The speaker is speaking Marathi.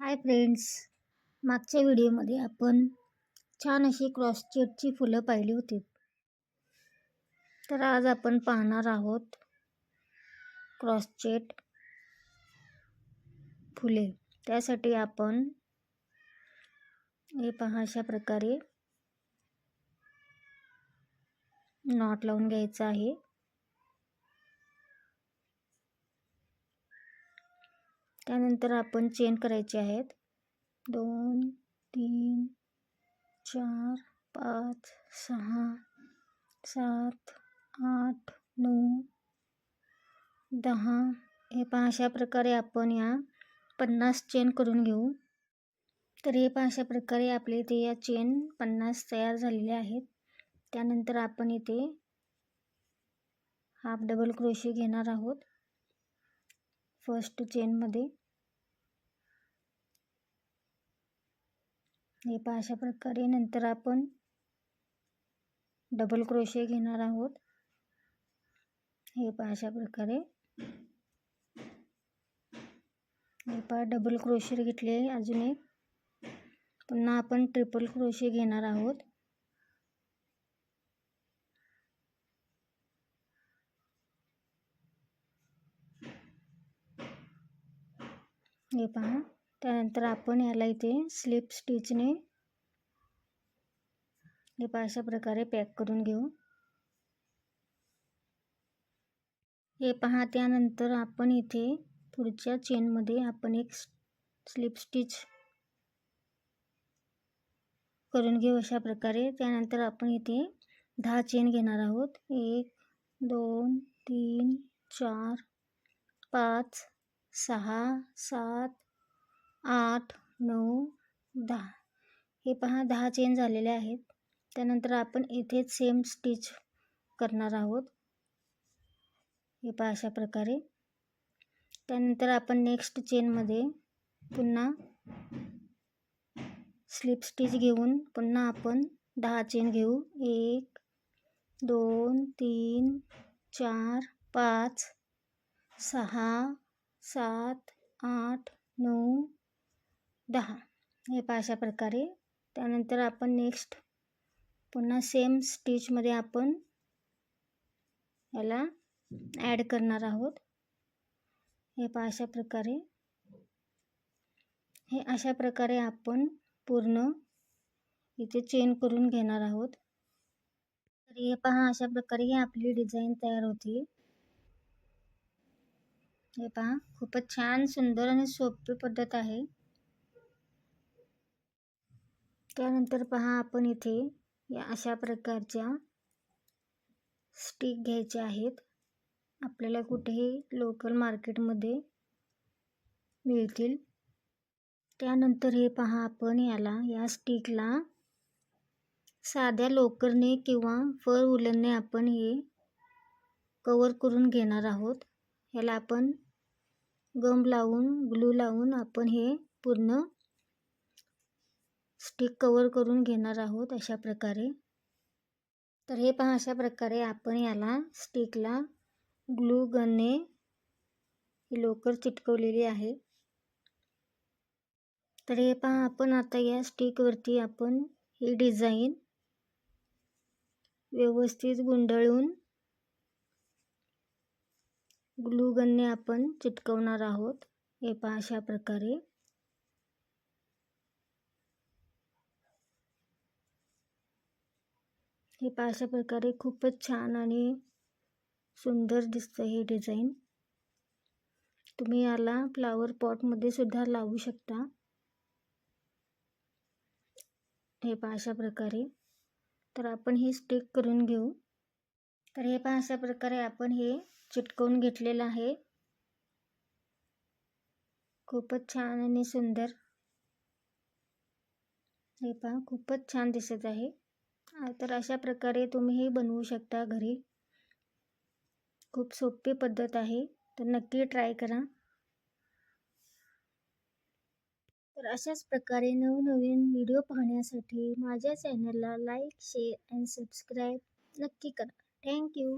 हाय फ्रेंड्स, मागच्या व्हिडिओमध्ये आपण छान अशी क्रॉस चेटची फुलं पाहिली होती. तर आज आपण पाहणार आहोत क्रॉस चेट फुले. त्यासाठी आपण हे पहा अशा प्रकारे नॉट लावून घ्यायचं आहे. त्यानंतर आपण चेन करायचे आहेत 2 3 4 5 6 7 8 9 10. हे पहा अशा प्रकारे आपण या 50 चेन करून घेऊ. तर हे पहा अशा प्रकारे आपले इथे या चेन 50 तयार झालेले आहेत. त्यानंतर आपण इथे हाफ डबल क्रोशे घेणार आहोत फर्स्ट चेनमध्ये. हे पहा अशा प्रकारे. नंतर आपण डबल क्रोशे घेणार आहोत. हे पहा अशा प्रकारे. हे पहा डबल क्रोशे घेतले. अजून एक पुन्हा आपण ट्रिपल क्रोशे घेणार आहोत. हे पहा. त्यानंतर आपण याला इथे स्लिप स्टिचने हे पहा अशा प्रकारे पॅक करून घेऊ. हे पहा. त्यानंतर आपण इथे पुढच्या चेनमध्ये आपण एक स्लिप स्टिच करून घेऊ अशा प्रकारे. त्यानंतर आपण इथे 10 चेन घेणार आहोत. 1 2 3 4 5 6 7 8 9 10. हे पहा 10 चेन झालेले आहेत. त्यानंतर आपण इथेच सेम स्टिच करणार आहोत. हे पहा अशा प्रकारे. त्यानंतर आपण नेक्स्ट चेनमध्ये पुन्हा स्लिप स्टिच घेऊन पुन्हा आपण 10 चेन घेऊ. 1 2 3 4 5 6 7 8 9 10. हे पहा अशा प्रकारे. त्यानंतर आपण नेक्स्ट पुन्हा सेम स्टिचमध्ये आपण याला ॲड करणार आहोत. हे पहा अशा प्रकारे. हे अशा प्रकारे आपण पूर्ण इथे चेन करून घेणार आहोत. तर हे पहा अशा प्रकारे ही आपली डिझाईन तयार होती. हे पहा खूपच छान सुंदर आणि सोपी पद्धत आहे. त्यानंतर पहा आपण इथे या अशा प्रकारच्या स्टिक घ्यायच्या आहेत. आपल्याला कुठेही लोकल मार्केटमध्ये मिळतील. त्यानंतर हे पहा आपण या स्टिकला साध्या लोकरने किंवा फर वूलनने आपण हे कवर करून घेणार आहोत. याला आपण गम लावून ग्लू लावून आपण हे पूर्ण स्टिक कवर करून घेणार आहोत अशा प्रकारे. तर हे पहा अशा प्रकारे आपण याला स्टिकला ग्लू गनने लोकर चिटकवलेली आहे. तर हे पहा आपण आता या स्टिकवरती आपण ही डिझाईन व्यवस्थित गुंडाळून ग्लू गनने आपण चिटकवणार आहोत. हे पहा अशा प्रकारे. हे पहा अशा प्रकारे खूपच छान आणि सुंदर दिसतं हे डिझाईन. तुम्ही याला फ्लावर पॉटमध्ये सुद्धा लावू शकता. हे पहा अशा प्रकारे. तर आपण ही स्टिक करून घेऊ. तर हे पहा अशा प्रकारे आपण हे चिटकवून घेतलेलं आहे. खूपच छान आणि सुंदर. हे पहा खूपच छान दिसत आहे. तर अशा प्रकारे तुम्ही हे बनवू शकता घरी. खूप सोपी पद्धत आहे. तर नक्की ट्राय करा. तर अशाच प्रकारे नवनवीन व्हिडिओ पाहण्यासाठी माझ्या चॅनलला लाईक, शेअर अँड सबस्क्राईब नक्की करा. थँक्यू.